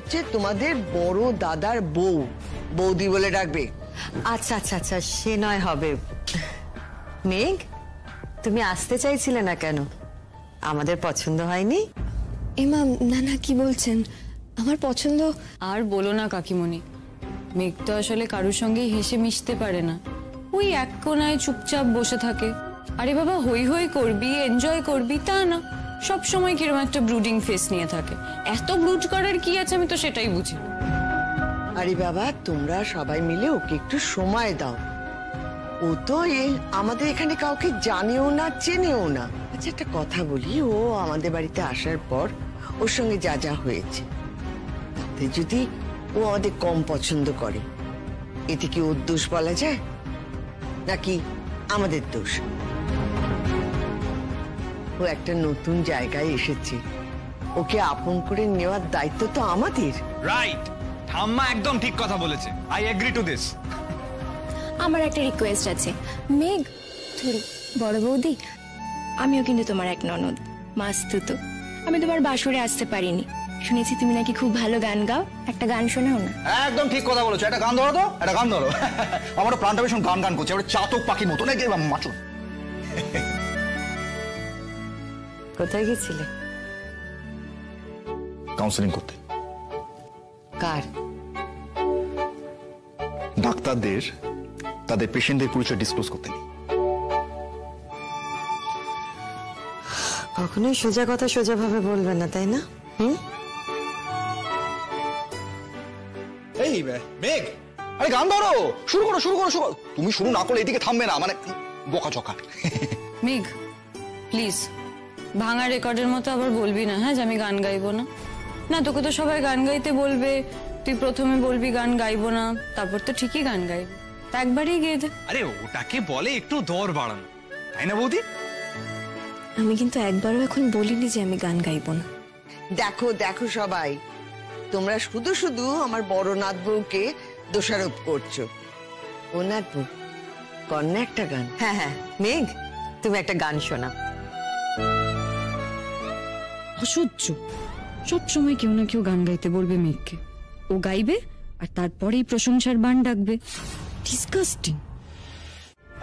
হচ্ছে তোমাদের বড় দাদার বউ, বৌদি বলে ডাকবে। আচ্ছা আচ্ছা আচ্ছা, সে নয় হবে। মেঘ, তুমি আসতে চাইছিলে না কেন? আমাদের পছন্দ হয়নি? এমা, না না, কি বলছেন? আমার পছন্দ। আর বলো না কাকিমণি, মেঘ তো আসলে কারোর সঙ্গে হেসে মিশতে পারে না, ওই এক কোনায় চুপচাপ বসে থাকে। আরে বাবা, হই হই করবি, এনজয় করবি তা না, সব সময় কিরকম একটা ব্রুডিং ফেস নিয়ে থাকে। এত ব্রুড করার কি আছে, আমি তো সেটাই বুঝি। আরে বাবা, তোমরা সবাই মিলে ওকে একটু সময় দাও। ও তো এই আমাদের এখানে কাউকে জানেও না, চেনেও না। আচ্ছা, একটা কথা বলি, ও আমাদের বাড়িতে আসার পর ওর সঙ্গে যা যা হয়েছে, তাতে যদি ও আমাদের কম পছন্দ করে, এতে কি ওর দোষ বলা যায় নাকি আমাদের দোষ? ও একটা নতুন জায়গায় এসেছে, ওকে আপন করে নেওয়ার দায়িত্ব তো আমাদের। রাইট, ঠাম্মা একদম ঠিক কথা বলেছে। I agree to this. আমার একটা রিকোয়েস্ট আছে। মেঘ, বড় বৌদি, আমিও কিন্তু তোমার এক ননদ, মাস্তুতো। আমি তোমার বাসরে আসতে পারিনি, শুনেছি তুমি নাকি খুব ভালো গান গাও। একটা গান শোনাও না? একদম ঠিক কথা বলেছো, একটা গান ধরো তো, একটা গান ধরো। আমারও প্রাণটা ভীষণ গান গান করছে, আমরা চাতক পাখির মতো নাকি মাচো। কোথায় গেছিলে? কাউন্সেলিং করতে। কার? ডাক্তারদের তাদের পেশেন্টদের পরিচয় ডিসক্লোজ করতে নেই। কখনোই সোজা কথা সোজা ভাবে বলবে না, তাই না? এই মেঘ, আরে গান ধরো, শুরু করো শুরু করো শুরু করো। তুমি শুরু না করলে এদিকে থামবে না, মানে বকাঝকা। মেঘ প্লিজ, ভাঙা রেকর্ডের মতো আবার বলবি না, হ্যাঁ, যে আমি গান গাইবো না। না, তোকে তো সবাই গান গাইতে বলবে, তুই প্রথমে বলবি গান গাইবো না, তারপর তো ঠিকই গান গাইবি। তা একবারই গেয়ে দে। আরে ওটাকে বলে একটু দর বাড়ানো, তাই না বৌদি? আমি কিন্তু একবারও এখন বলিনি যে আমি গান গাইবো না। দেখো দেখো সবাই, তোমরা শুধু শুধু আমার বড় নাত বউকে দোষারোপ করছো। ও নাত বউ, কন্যা একটা গান। হ্যাঁ হ্যাঁ, মেঘ, তুমি একটা গান শোনা। অসহ্য, সব সময় কেউ না কেউ গান গাইতে বলবে মেঘকে, ও গাইবে আর তারপরেই প্রশংসার বান ডাকবে। ডিসকাস্টিং।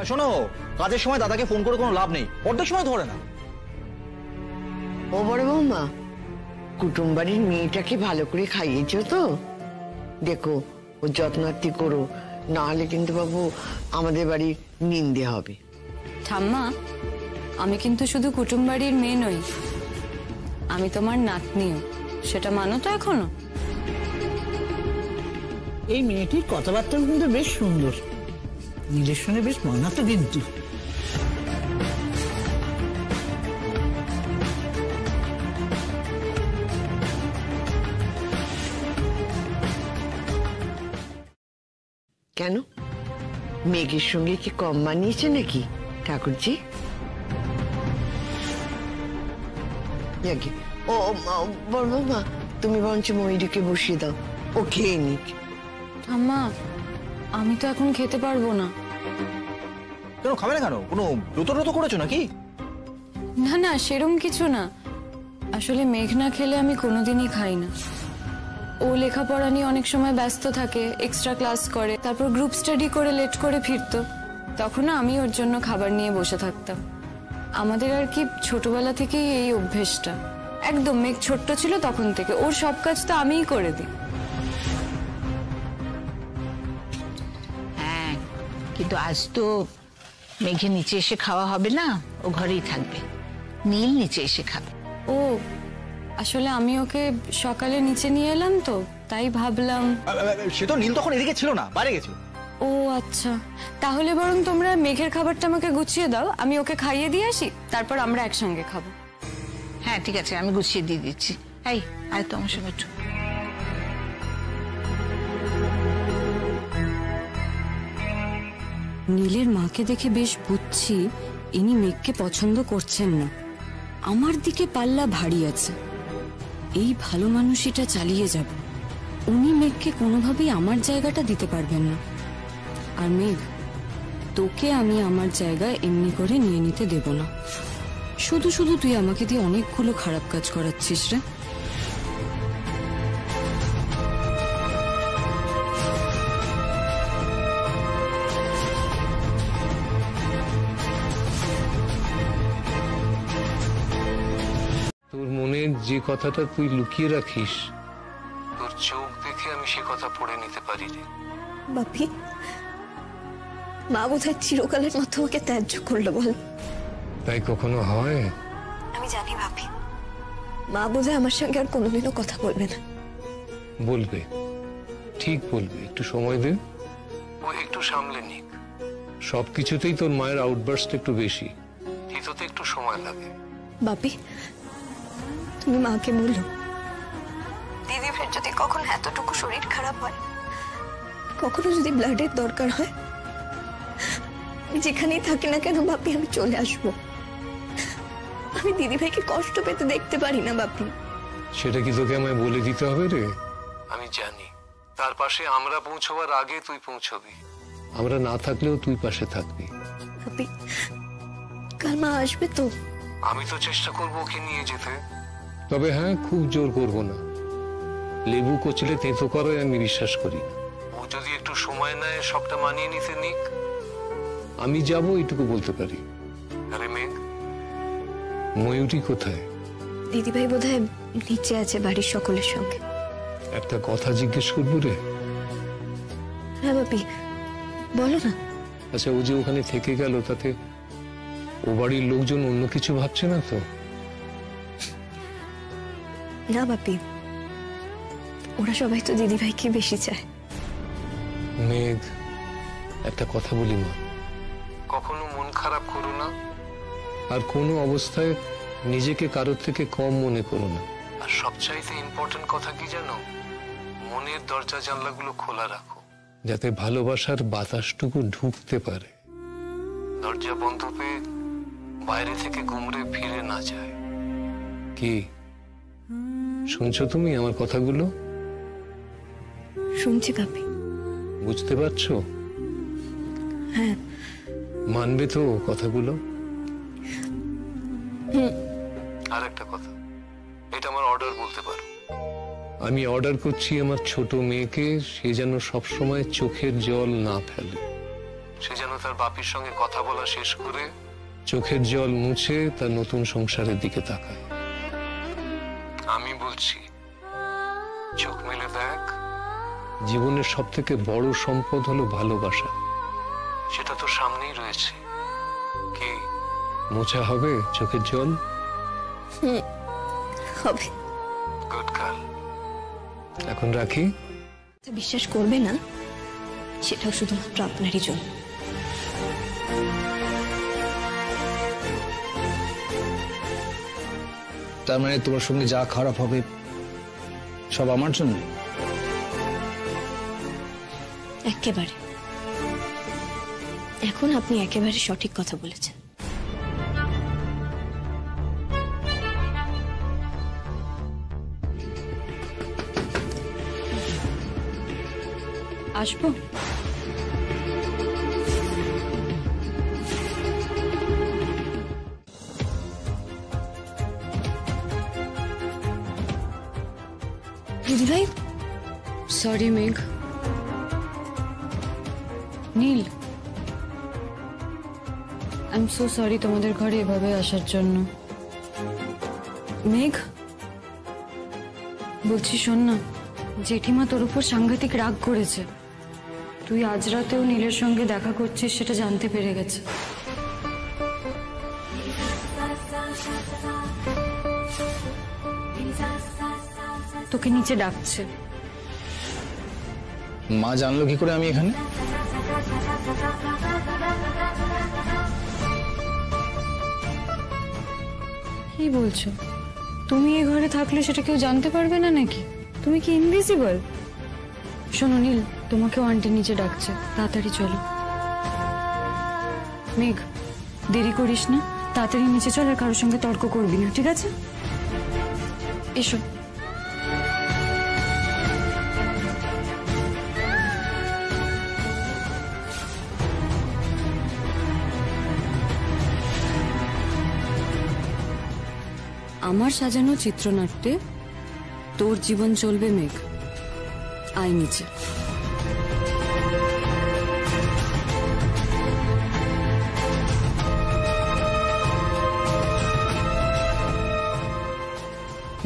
শোনো, কাজের সময় দাদাকে ফোন করে কোনো লাভ নেই, অর্ধেক সময় ধরে না। ও বড় বৌমা, কুটুম বাড়ির মেয়েটাকে ভালো করে খাইয়েছো তো? দেখো, ও যত্নার্থী করো, না হলে কিন্তু বাবু আমাদের বাড়ির নিন্দে হবে। ঠাম্মা, আমি কিন্তু শুধু কুটুম বাড়ির মেয়ে নই, আমি তোমার নাতনিও, সেটা মানো তো এখনো? এই মেয়েটির কথাবার্তা কিন্তু বেশ সুন্দর, নীলের সঙ্গে বেশ মানাতো কিন্তু। কেন, মেঘের সঙ্গে কি কম মানিয়েছে নাকি ঠাকুরজি? ও বড় বৌমা, তুমি বরঞ্চ ময়ূরীকে বসিয়ে দাও, ও খেয়ে নিক। ঠাম্মা, আমি তো এখন খেতে পারবো না। কেন খাবে না কেন? কোনো ব্রত করেছো নাকি? না না, সেরম কিছু না, আসলে মেঘ না খেলে আমি কোনোদিনই খাই না। ও লেখাপড়া নিয়ে অনেক সময় ব্যস্ত থাকে, এক্সট্রা ক্লাস করে, তারপর গ্রুপ স্টাডি করে লেট করে ফিরতো, তখনও আমি ওর জন্য খাবার নিয়ে বসে থাকতাম। আমাদের আর কি ছোটবেলা থেকেই এই অভ্যেসটা, একদম মেঘ ছোট্ট ছিল তখন থেকে ওর সব কাজ তো আমিই করে দিই। হ্যাঁ, কিন্তু আজ তো মেঘে নিচে এসে খাওয়া হবে না, ও ঘরেই থাকবে। নীল নিচে এসে খাবে। ও আসলে আমি ওকে সকালে নিচে নিয়ে এলাম তো, তাই ভাবলাম। সে তো নীল তখন এদিকে ছিল না, বাইরে গেছিল। ও আচ্ছা, তাহলে বরং তোমরা মেঘের খাবারটা আমাকে গুছিয়ে দাও, আমি ওকে খাইয়ে দিয়ে আসি, তারপর আমরা একসঙ্গে খাবো। হ্যাঁ ঠিক আছে, আমি গুছিয়ে দিয়ে দিচ্ছি। এই আয় তো আমার সঙ্গে একটু। নীলের মাকে দেখে বেশ বুঝছি ইনি মেঘকে পছন্দ করছেন না, আমার দিকে পাল্লা ভারী আছে। এই ভালো মানুষটা চালিয়ে যাব, উনি মেঘকে কোনোভাবেই আমার জায়গাটা দিতে পারবেন না। আর মেঘ, তোকে আমি আমার জায়গায় এমনি করে নিয়ে নিতে দেব না। শুধু শুধু তুই আমাকে দিয়ে অনেকগুলো খারাপ কাজ করাচ্ছিস রে। যে কথাটা তুই লুকিয়ে রাখিস, তোর চোখ দেখে আমি সে কথা পড়ে নিতে পারি রে। বাপি, মা বোধহয় চিরকালের মতো ওকে ত্যায্য করলো বল। তাই কখনো হয়? আমি জানি বাপি, মা বোধহয় আমার সঙ্গে আর কোনোদিনও কথা বলবে না। বলবে, ঠিক বলবে, একটু সময় দে, ও একটু সামলে নিক। সবকিছুতেই তোর মায়ের আউটবার্স্ট একটু বেশি, হিতোতে একটু সময় লাগে। বাপি, তুমি মাকে বলো দিদি ভাইয়ের যদি কখনো এতটুকু শরীর খারাপ হয়, কখনো যদি ব্লাডের দরকার হয়, আমি যেখানেই থাকি না কেন বাপি, আমি চলে আসবো। আমি দিদি ভাইকে কষ্ট পেতে দেখতে পারি না বাপি। সেটা কি তোকে আমায় বলে দিতে হবে রে? আমি জানি তার পাশে আমরা পৌঁছবার আগে তুই পৌঁছবি, আমরা না থাকলেও তুই পাশে থাকবি। বাপি, কাল মা আসবে তো? আমি তো চেষ্টা করবো ওকে নিয়ে যেতে, তবে হ্যাঁ, খুব জোর করব না। লেবু কচলে তেঁতো করে আমি বিশ্বাস করি। ও যদি একটু সময় নেয় সবটা মানিয়ে নিতে নিক, আমি যাব এইটুকু বলতে পারি। আরে মেঘ, ময়ূরী কোথায়? দিদি ভাই বোধহয় নিচে আছে বাড়ির সকলের সঙ্গে। একটা কথা জিজ্ঞেস করবো রে? হ্যাঁ বাপি, বলো না। আচ্ছা, ও যে ওখানে থেকে গেল, তাতে ও বাড়ির লোকজন অন্য কিছু ভাবছে না তো? না বাপি, ওরা সবাই তো দিদি ভাইকে বেশি চায়। মেঘ, একটা কথা বলি মা, কখনো মন খারাপ করো না, আর কোনো অবস্থায় নিজেকে কারোর থেকে কম মনে করো না। আর সবচাইতে ইম্পর্টেন্ট কথা কি জানো? মনের দরজা জানলাগুলো খোলা রাখো, যাতে ভালোবাসার বাতাসটুকু ঢুকতে পারে। দরজা বন্ধ পেয়ে বাইরে থেকে গুমড়ে ফিরে না যায়। কি শুনছো তুমি আমার কথাগুলো? শুনছি বাপি। বুঝতে পারছো? হ্যাঁ। মানবে তো কথাগুলো? আর একটা কথা, এটা আমার অর্ডার বলতে পারো। আমি অর্ডার করছি আমার ছোট মেয়েকে, সে যেন সবসময় চোখের জল না ফেলে। সে যেন তার বাপির সঙ্গে কথা বলা শেষ করে চোখের জল মুছে তার নতুন সংসারের দিকে তাকায়। আমি বলছি, চোখ মেলে দেখ, জীবনের সব থেকে বড় সম্পদ হলো ভালোবাসা। সেটা তো সামনেই রয়েছে। কি মোছা হবে চোখের জল? হবে। Good girl. এখন রাখি। বিশ্বাস করবে না, সেটাও শুধুমাত্র আপনারই জন্য। তার মানে তোমার সঙ্গে যা খারাপ হবে সব আমার জন্য? একেবারে। এখন আপনি একেবারে সঠিক কথা বলেছেন। আসবো? দিদি ভাই, সরি মেঘ। নীল, আই এম সো সরি তোমাদের ঘরে এভাবে আসার জন্য। মেঘ, বলছি শোন না, জেঠিমা তোর উপর সাংঘাতিক রাগ করেছে। তুই আজ রাতেও নীলের সঙ্গে দেখা করছিস সেটা জানতে পেরে গেছে। তোকে নিচে ডাকছে। মা জানলো কি করে আমি এখানে? কি বলছো? তুমি এই ঘরে থাকলে সেটা কেউ জানতে পারবে না নাকি? তুমি কি ইনভিজিবল? শোনো নীল, তোমাকেও আন্টি নিচে ডাকছে, তাড়াতাড়ি চলো। মেঘ, দেরি করিস না, তাড়াতাড়ি নিচে চল, আর কারোর সঙ্গে তর্ক করবি না, ঠিক আছে? এসো। আমার সাজানো চিত্রনাট্যে তোর জীবন চলবে মেঘ। আয় নিচে।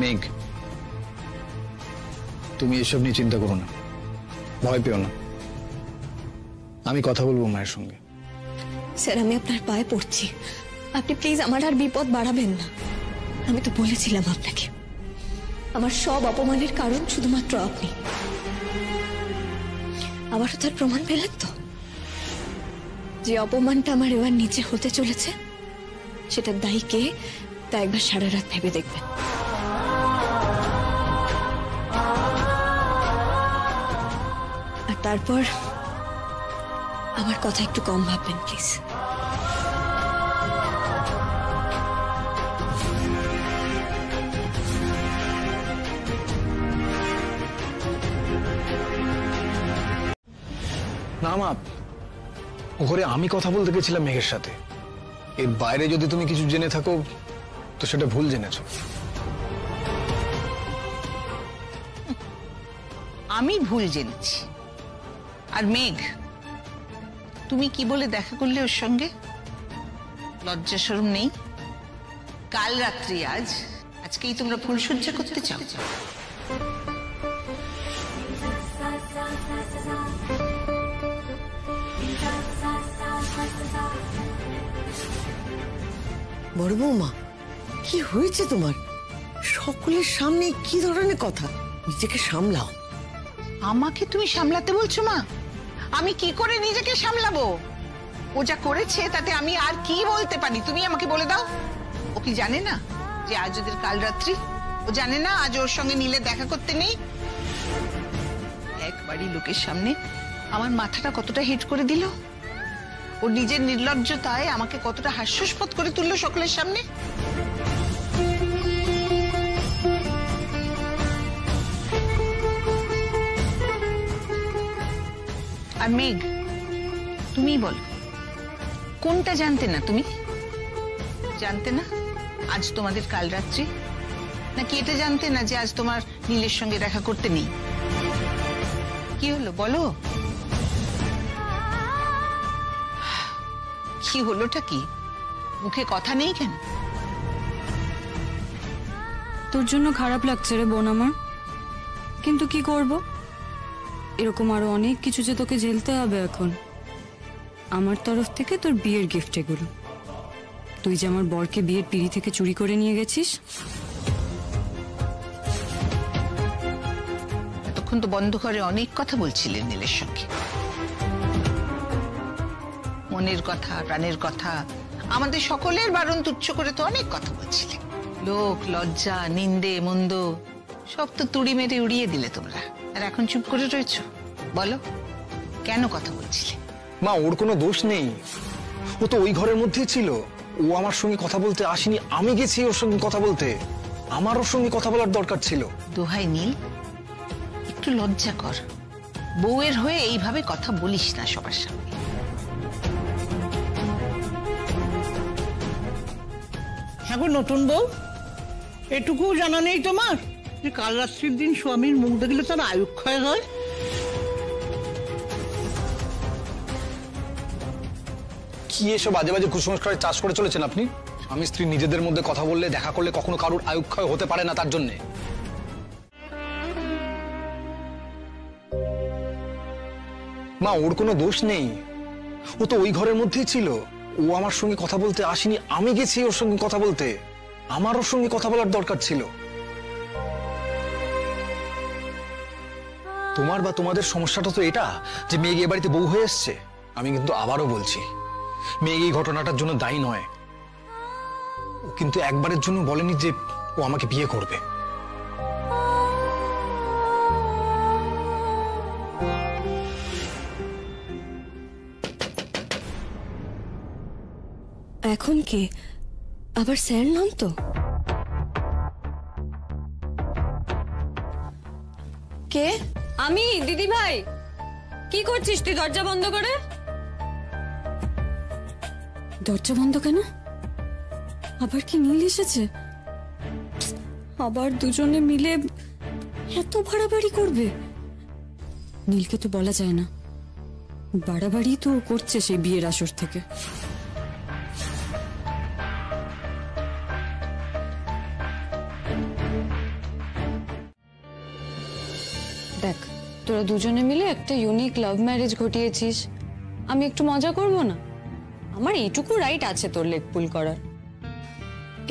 মেঘ, তুমি এসব নিয়ে চিন্তা করো না, ভয় পেও না, আমি কথা বলবো মায়ের সঙ্গে। স্যার, আমি আপনার পায়ে পড়ছি, আপনি প্লিজ আমার আর বিপদ বাড়াবেন না। আমি তো বলেছিলাম আপনাকে, আমার সব অপমানের কারণ শুধুমাত্র আপনি। আবারও তার প্রমাণ পেলেন তো, যে অপমানটা আমার এবার নিচে হতে চলেছে সেটার দায়ী কে, তা একবার সারা রাত ভেবে দেখবেন। আর তারপর আমার কথা একটু কম ভাববেন প্লিজ। না মা, ওখানে আমি কথা বলতে গেছিলাম মেঘের সাথে। এর বাইরে যদি তুমি কিছু জেনে থাকো তো সেটা ভুল জেনেছো। আমি ভুল জেনেছি। আর মেঘ, তুমি কি বলে দেখা করলে ওর সঙ্গে? লজ্জা শরম নেই? কাল রাত্রি আজকেই তোমরা ফুলসজ্জা করতে চাও? বড় বৌমা, কি হয়েছে তোমার? সকলের সামনে কি ধরনের কথা? নিজেকে সামলাও। আমাকে তুমি সামলাতে বলছো মা? আমি কি করে নিজেকে সামলাবো? ও যা করেছে তাতে আমি আর কি বলতে পারি? তুমি আমাকে বলে দাও। ও কি জানে না যে আজ ওদের কাল রাত্রি? ও জানে না আজ ওর সঙ্গে নীলে দেখা করতে নেই? একবারই লোকের সামনে আমার মাথাটা কতটা হিট করে দিল। ওর নিজের নির্লজ্জতায় আমাকে কতটা হাস্যাস্পদ করে তুললো সকলের সামনে। আর মেঘ, তুমিই বল, কোনটা জানতে না তুমি? জানতে না আজ তোমাদের কাল রাত্রি? নাকি এটা জানতে না যে আজ তোমার নীলের সঙ্গে দেখা করতে নেই? কি হলো বলো, কি হলোটা কি? মুখে কথা নেই কেন? তোর জন্য খারাপ লাগছে রে বোন আমার, কিন্তু কি করব, এরকম আরো অনেক কিছু যে তোকে ঝেলতে হবে এখন। আমার তরফ থেকে তোর বিয়ের গিফট এগুলো। তুই যে আমার বরকে বিয়ের পিঁড়ি থেকে চুরি করে নিয়ে গেছিস। এতক্ষণ তো বন্ধ করে অনেক কথা বলছিলেন নীলের সঙ্গে, মনের কথা, প্রাণের কথা, আমাদের সকলের বারণ তুচ্ছ করে তো অনেক কথা বলছিলেন। লোক, লজ্জা, নিন্দে, মন্দ সব তো তুড়ি মেরে উড়িয়ে দিলে তোমরা, আর এখন চুপ করে রয়েছো। বলো কেন কথা বলছিলে? মা, ওর কোনো দোষ নেই, ও তো ওই ঘরের মধ্যেই ছিল। ও আমার সঙ্গে কথা বলতে আসেনি, আমি গেছি ওর সঙ্গে কথা বলতে। আমার ওর সঙ্গে কথা বলার দরকার ছিল। দোহাই নীল, একটু লজ্জা কর। বউয়ের হয়ে এইভাবে কথা বলিস না সবার সামনে। হ্যাঁ গো নতুন বউ, এটুকু জানা নেই তোমার যে কাল রাত্রির দিন স্বামীর মুখ দেখলে তার আয়ুক্ষয় হয়? কি এসব বাজে বাজে কুসংস্কারের চাষ করে চলেছেন আপনি? স্বামী স্ত্রী নিজেদের মধ্যে কথা বললে, দেখা করলে কখনো কারোর আয়ুক্ষয় হতে পারে না তার জন্য। মা, ওর কোনো দোষ নেই, ও তো ওই ঘরের মধ্যেই ছিল। ও আমার সঙ্গে কথা বলতে আসেনি, আমি গেছি ওর সঙ্গে কথা বলতে। আমার ওর সঙ্গে কথা বলার দরকার ছিল। তোমার বা তোমাদের সমস্যাটা তো এটা যে মেঘ এ বাড়িতে বউ হয়ে এসছে। আমি কিন্তু আবারও বলছি, মেঘ এই ঘটনাটার জন্য দায়ী নয়। ও কিন্তু একবারের জন্য বলেনি যে ও আমাকে বিয়ে করবে। এখন কে আবার স্যার নন তো? কে? আমি দিদি ভাই। কি করছিস তুই দরজা বন্ধ করে? দরজা বন্ধ কেন? আবার কি নীল এসেছে? আবার দুজনে মিলে এত বাড়াবাড়ি করবে? নীলকে তো বলা যায় না, বাড়াবাড়ি তো করছে সেই বিয়ের আসর থেকে। দেখ, তোরা দুজনে মিলে একটা ইউনিক লাভ ম্যারেজ ঘটিয়েছিস, আমি একটু মজা করব না? আমার এইটুকু রাইট আছে তোর লেগ পুল করার।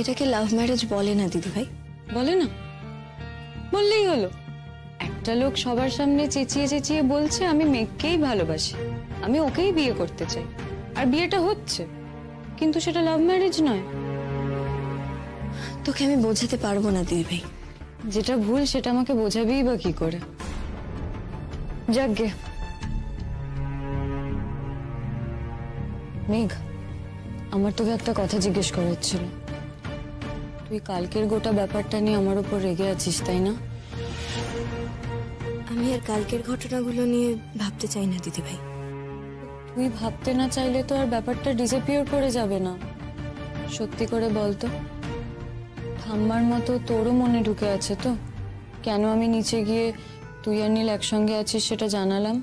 এটাকে লাভ ম্যারেজ বলে না দিদি ভাই। বলে না? বললেই হলো। একটা লোক সবার সামনে চেঁচিয়ে চেঁচিয়ে বলছে আমি মেঘকেই ভালোবাসি, আমি ওকেই বিয়ে করতে চাই, আর বিয়েটা হচ্ছে, কিন্তু সেটা লাভ ম্যারেজ নয়। তোকে আমি বোঝাতে পারবো না দিদি ভাই। যেটা ভুল সেটা আমাকে বোঝাবেই বা কি করে? যাকগে। মেঘ, আমার তোকে একটা কথা জিজ্ঞেস করার ছিল। তুই কালকের গোটা ব্যাপারটা নিয়ে আমার উপর রেগে আছিস, তাই না? আমি আর কালকের ঘটনাগুলো নিয়ে ভাবতে চাই না দিদি ভাই। তুই ভাবতে না চাইলে তো আর ব্যাপারটা ডিসঅ্যাপিয়ার করে যাবে না। সত্যি করে বলতো, ঠাম্মার মতো তোরও মনে ঢুকে আছে তো কেন আমি নিচে গিয়ে তুই আর নীল একসঙ্গে আছিস সেটা জানালাম?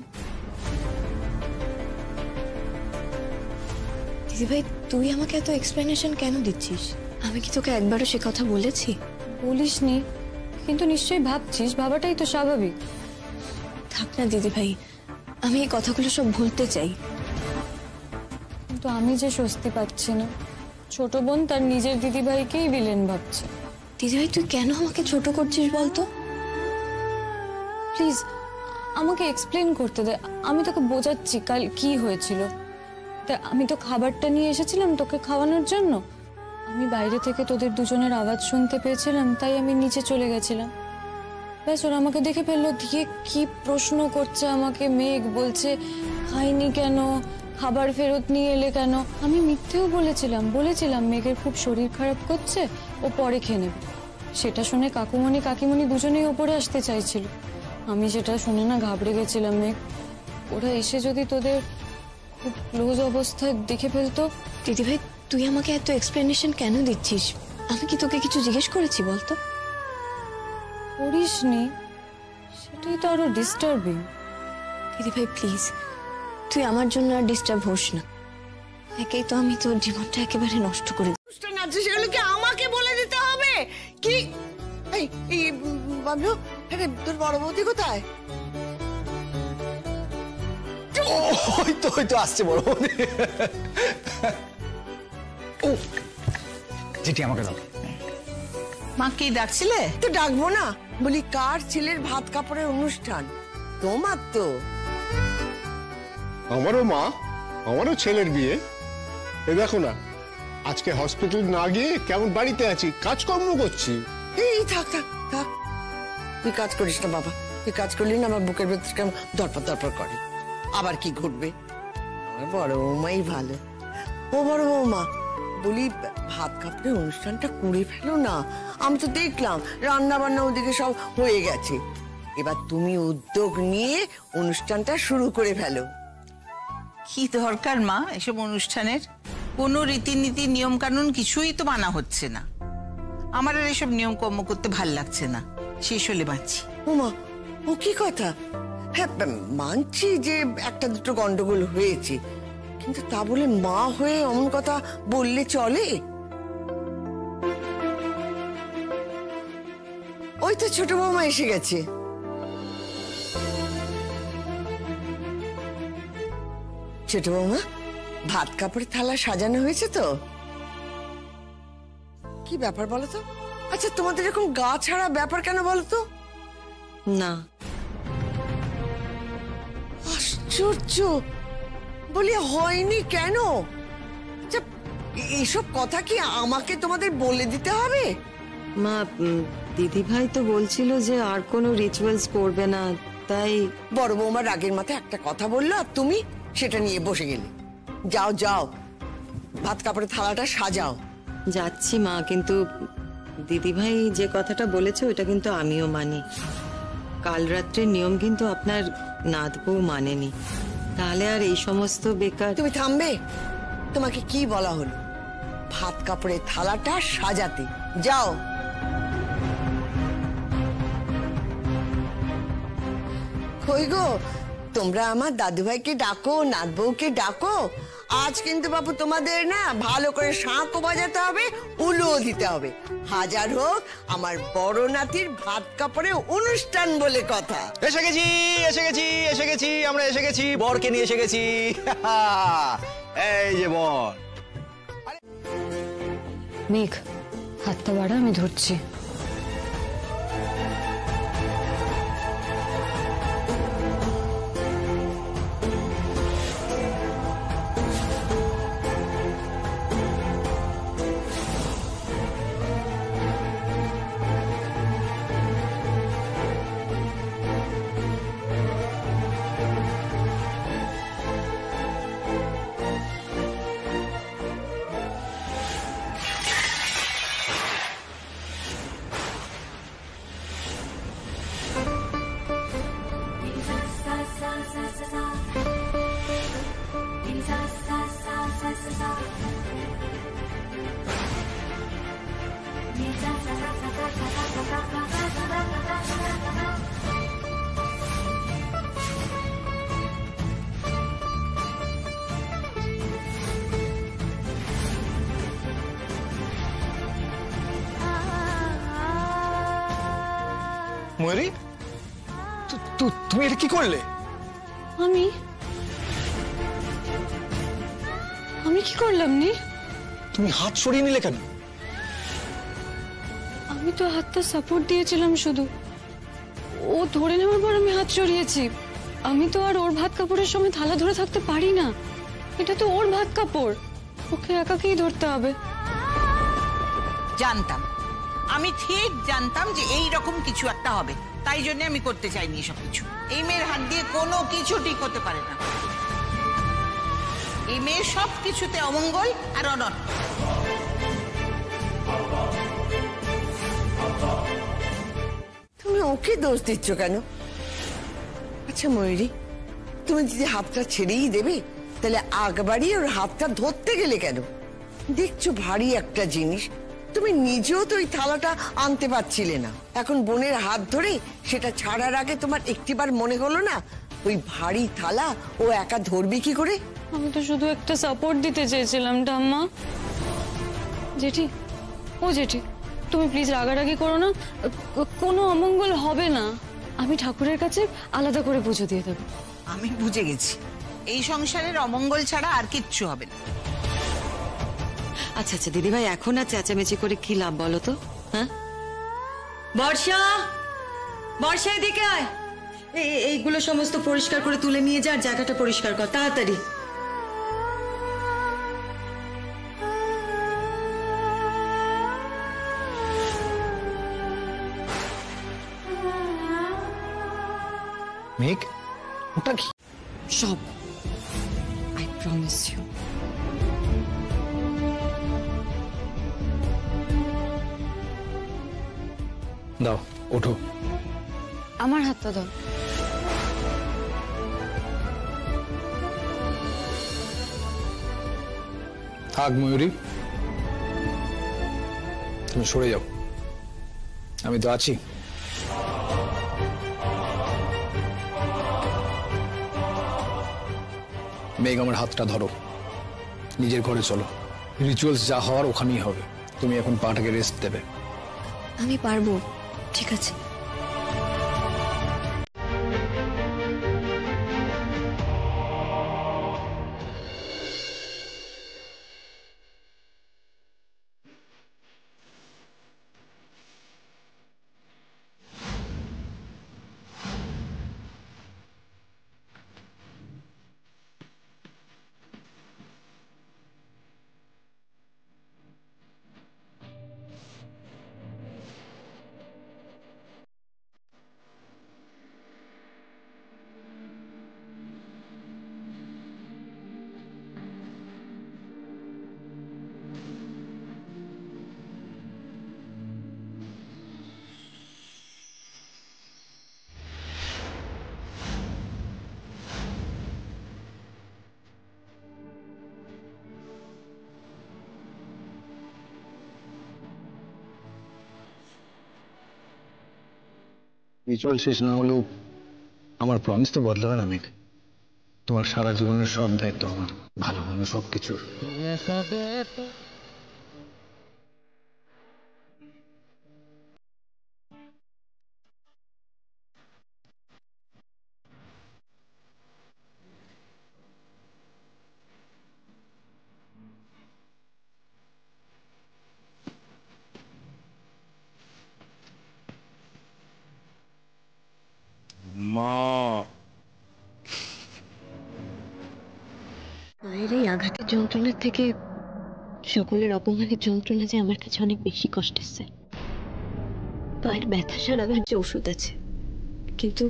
দিদি ভাই, তুই আমাকে এত এক্সপ্লেনেশন কেন দিচ্ছিস? আমি কি তোকে একবারও সে কথা বলেছি? বলিসনি, কিন্তু নিশ্চয়ই ভাবছিস, ভাবাটাই তো স্বাভাবিক। থাক না দিদি ভাই, আমি এই কথাগুলো সব ভুলতে চাই। কিন্তু আমি যে স্বস্তি পাচ্ছি না। ছোট বোন তার নিজের দিদি ভাইকেই ভিলেন ভাবছে। দিদি ভাই, তুই কেন আমাকে ছোট করছিস বলতো? প্লিজ আমাকে এক্সপ্লেন করতে দে, আমি তোকে বোঝাচ্ছি কাল কি হয়েছিল। তা আমি তো খাবারটা নিয়ে এসেছিলাম তোকে খাওয়ানোর জন্য, আমি বাইরে থেকে তোদের দুজনের আওয়াজ শুনতে পেয়েছিলাম, তাই আমি নিচে চলে গেছিলাম। ব্যাস ওরা আমাকে দেখে ফেললো, দিয়ে কি প্রশ্ন করছে আমাকে। মেঘ বলছে খাইনি কেন, খাবার ফেরত নিয়ে এলে কেন। আমি মিথ্যেও বলেছিলাম মেঘের খুব শরীর খারাপ করছে, ও পরে খেয়ে নেবে। সেটা শুনে কাকুমণি কাকিমণি দুজনেই ওপরে আসতে চাইছিল। আমি সেটা শুনে না ঘাবড়ে গেছিলাম মেঘ। ওরা এসে যদি তোদের খুব ক্লোজ অবস্থায় দেখে ফেলতো। দিদি ভাই, তুই আমাকে এত এক্সপ্লেনেশন কেন দিচ্ছিস? আমি কি তোকে কিছু জিজ্ঞেস করেছি বলতো? করিসনি, সেটাই তো আরো ডিস্টার্বিং। দিদি ভাই প্লিজ, তুই আমার জন্য আর ডিস্টার্ব হোস না। একেই তো আমি তোর জীবনটা একেবারে নষ্ট করে অনুষ্ঠান আছে, সেগুলো কি আমাকে বলে দিতে হবে? কি এই এই বাবলু, আরে তোর বড় বৌদি কোথায়? ওই তো আসছে বড় বৌদি। ও যেটি আমাকে দাও। মা কি ডাকছিলে? তো ডাকবো না, বলি কার ছেলের ভাত কাপড়ের অনুষ্ঠান? তোমার তো। আমারও মা, আমারও ছেলের বিয়ে। এ দেখো না, আজকে হসপিটাল না গিয়ে কেমন বাড়িতে আছি, কাজকর্ম করছি। এই থাক থাক থাক, তুই কাজ করিস না বাবা। তুই কাজ করলি না আমার বুকের ভেতর কেমন দরপর দরপর করে। আবার কি ঘটবে? আমার বড় বৌমাই ভালো। ও বড় বৌমা, বলি ভাত কাপড়ের অনুষ্ঠানটা করে ফেলো না। আমি তো দেখলাম রান্না বান্না ওদিকে সব হয়ে গেছে। এবার তুমি উদ্যোগ নিয়ে অনুষ্ঠানটা শুরু করে ফেলো। কি দরকার মা এসব অনুষ্ঠানের? কোনো রীতিনীতি নিয়ম কানুন কিছুই তো মানা হচ্ছে না। আমার আর এসব নিয়ম কর্ম করতে ভাল লাগছে না, শেষ হলে বাঁচি। ওমা, ও কি কথা? হ্যাঁ মানছি যে একটা দুটো গন্ডগোল হয়েছে, কিন্তু তা বলে মা হয়ে অমন কথা বললে চলে? ওই তো ছোট বৌমা এসে গেছে। ছোট বৌমা, ভাত কাপড়ের থালা সাজানো হয়েছে তো? কি ব্যাপার বলো তো? আচ্ছা তোমাদের এরকম গা ছাড়া ব্যাপার কেন বলো তো? না, আশ্চর্য, বলি হয়নি কেন? আচ্ছা এসব কথা কি আমাকে তোমাদের বলে দিতে হবে? মা দিদি ভাই তো বলছিল যে আর কোনো রিচুয়ালস করবে না, তাই। বড় বৌমা রাগের মাথায় একটা কথা বললো আর তুমি সেটা নিয়ে বসে গেলে। যাও যাও, ভাত কাপড়ের থালাটা সাজাও। যাচ্ছি মা, কিন্তু দিদি ভাই যে কথাটা বলেছে ওটা কিন্তু আমিও মানি। কাল রাত্রের নিয়ম কিন্তু আপনার নাত বউ মানেনি, তাহলে আর এই সমস্ত বেকার। তুমি থামবে? তোমাকে কি বলা হলো? ভাত কাপড়ের থালাটা সাজাতে যাও। কই গো, তোমরা আমার দাদু ভাইকে ডাকো, নাত বউকে ডাকো, আজ কিন্তু বাবু তোমাদের না ভালো করে শাঁখও বাজাতে হবে, উলুও দিতে হবে। হাজার হোক আমার বড় নাতির ভাত কাপড়ে অনুষ্ঠান বলে কথা। এসে গেছি এসে গেছি এসে গেছি, আমরা এসে গেছি, বরকে নিয়ে এসে গেছি। এই যে বর। মেঘ, হাতটা বাড়া, আমি ধরছি। ময়ূরী, তুমি এটা কি করলে? আমি আমি কি করলাম নি? তুমি হাত সরিয়ে নিলে কেন? আমি তো হাতটা সাপোর্ট দিয়েছিলাম শুধু, ও ধরে নেওয়ার পর আমি হাত সরিয়েছি। আমি তো আর ওর ভাত কাপড়ের সময় থালা ধরে থাকতে পারি না, এটা তো ওর ভাত কাপড়, ওকে একাকেই ধরতে হবে। জানতাম, আমি ঠিক জানতাম যে এই রকম কিছু একটা হবে, তাই জন্য আমি করতে চাইনি এসব কিছু। এই মেয়ের হাত দিয়ে কোনো কিছু ঠিক হতে পারে না। এই মেয়ের সব কিছুতে অমঙ্গল আর অনর্থ। তুমি ওকে দোষ দিচ্ছ কেন? আচ্ছা ময়ূরী, তুমি যদি হাতটা ছেড়েই দেবে তাহলে আগবাড়ি ওর হাতটা ধরতে গেলে কেন? দেখছো ভারী একটা জিনিস, তুমি নিজেও তো ওই থালাটা আনতে পারছিলে না, এখন বোনের হাত ধরে সেটা ছাড়ার আগে তোমার একটিবার মনে হলো না ওই ভারী থালা ও একা ধরবে কি করে? আমি তো শুধু একটা সাপোর্ট দিতে চেয়েছিলাম ঠাম্মা। জেঠি, ও জেঠি, তুমি প্লিজ রাগারাগি করো না, কোনো অমঙ্গল হবে না। আমি ঠাকুরের কাছে আলাদা করে পুজো দিয়ে দেবো। আমি বুঝে গেছি, এই সংসারের অমঙ্গল ছাড়া আর কিচ্ছু হবে না। আচ্ছা আচ্ছা দিদিভাই, এখন আর চেঁচামেচি করে কি লাভ বলো তো? হ্যাঁ, বর্ষা, বর্ষা এদিকে আয়, এইগুলো সমস্ত পরিষ্কার করে তুলে নিয়ে যা, আর জায়গাটা পরিষ্কার কর তাড়াতাড়ি। মেঘ, ওটা কি? সব, আই প্রমিস ইউ। দাও, ওঠো। আমার হাতটা দাও। থাক ময়ূরী, তুমি সরে যাও, আমি তো আছি। মেঘ, আমার হাতটা ধরো, নিজের ঘরে চলো, রিচুয়ালস যা হওয়ার ওখানেই হবে। তুমি এখন পাটাকে রেস্ট দেবে। আমি পারবো, ঠিক আছে। রিচুয়াল শেষ না হলেও আমার প্রমিস তো বদলাবে না মেঘ। তোমার সারা জীবনের সব দায়িত্ব আমার, ভালো মন্দ সবকিছুর। মায়ের এই আঘাতের যন্ত্রণার থেকে সকলের অপমানের যন্ত্রণা যে আমার কাছে অনেক বেশি কষ্টের স্যার। পায়ের ব্যথা সারাবার যে ওষুধ আছে, কিন্তু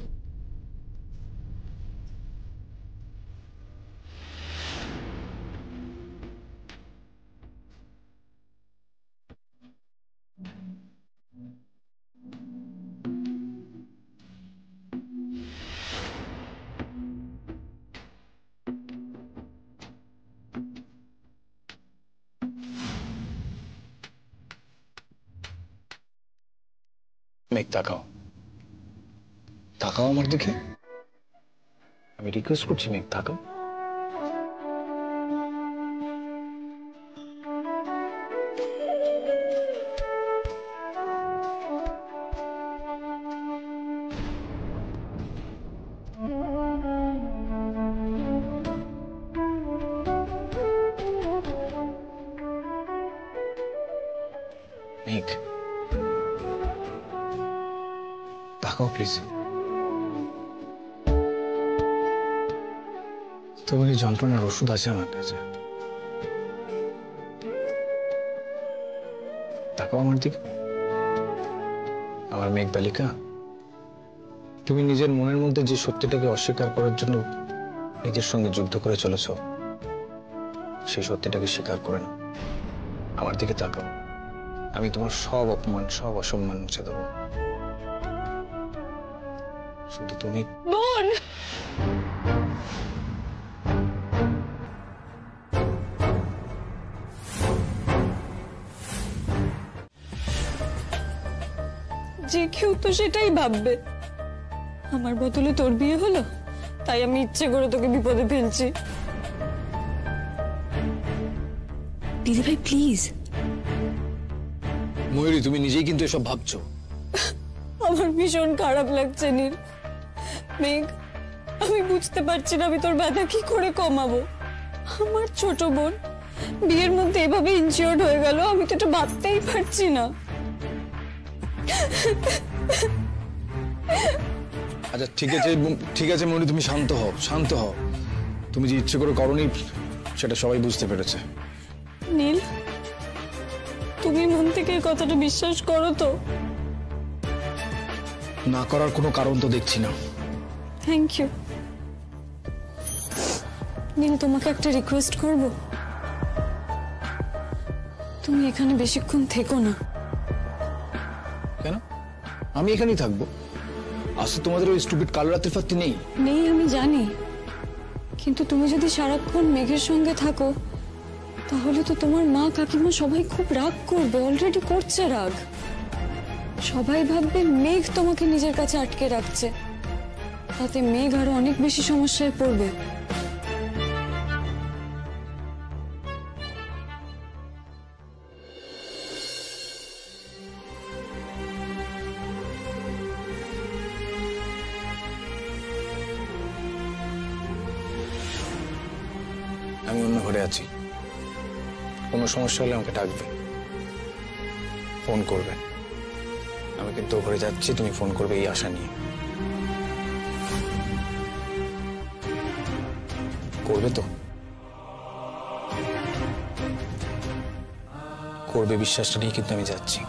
মেঘ তাকাও, তাকাও আমার দিকে, আমি রিকোয়েস্ট করছি মেঘ তাকাও। মেঘ তাকাও প্লিজ। তোমার এই যন্ত্রণার ওষুধ আছে আমার কাছে, তাকাও আমার দিকে। আমার মেঘ বালিকা, তুমি নিজের মনের মধ্যে যে সত্যিটাকে অস্বীকার করার জন্য নিজের সঙ্গে যুদ্ধ করে চলেছ, সেই সত্যিটাকে স্বীকার করে না। আমার দিকে তাকাও, আমি তোমার সব অপমান সব অসম্মান মুছে দেবো। শুধু তুমি বোন, যে কেউ তো সেটাই ভাববে আমার বদলে তোর বিয়ে হলো, তাই আমি ইচ্ছে করে তোকে বিপদে ফেলছি। দিদি ভাই প্লিজ। ময়ূরী, তুমি নিজেই কিন্তু এসব ভাবছো। আমার ভীষণ খারাপ লাগছে নীল। মেঘ, আমি বুঝতে পারছি না আমি তোর ব্যথা কি করে কমাবো। আমার ছোট বোন বিয়ের মধ্যে এভাবে ইনজিওর্ড হয়ে গেল, আমি তো এটা ভাবতেই পারছি না। আচ্ছা ঠিক আছে ময়ূরী, তুমি শান্ত হও, শান্ত হও। তুমি যে ইচ্ছে করে করনি সেটা সবাই বুঝতে পেরেছে। নীল, তুমি মন থেকে এই কথাটা বিশ্বাস করো তো? না করার কোনো কারণ তো দেখছি না। থ্যাংক ইউ নীল। তোমাকে একটা রিকোয়েস্ট করব, তুমি এখানে বেশিক্ষণ থেকো না। কেন? আমি এখানেই থাকবো। আজ তো তোমাদের ওই স্টুপিড কাল রাতের ফাত্তি নেই। নেই আমি জানি, কিন্তু তুমি যদি সারাক্ষণ মেঘের সঙ্গে থাকো তাহলে তো তোমার মা কাকিমা সবাই খুব রাগ করবে, অলরেডি করছে রাগ। সবাই ভাববে মেঘ তোমাকে নিজের কাছে আটকে রাখছে, তাতে মেঘ আরো অনেক বেশি সমস্যায় পড়বে। আমি অন্য ঘরে আছি, কোনো সমস্যা হলে আমাকে ডাকবে, ফোন করবে। আমি কিন্তু ঘরে যাচ্ছি, তুমি ফোন করবে এই আশা নিয়ে। করবে তো? করবে বিশ্বাসটা নিয়ে কিন্তু আমি যাচ্ছি।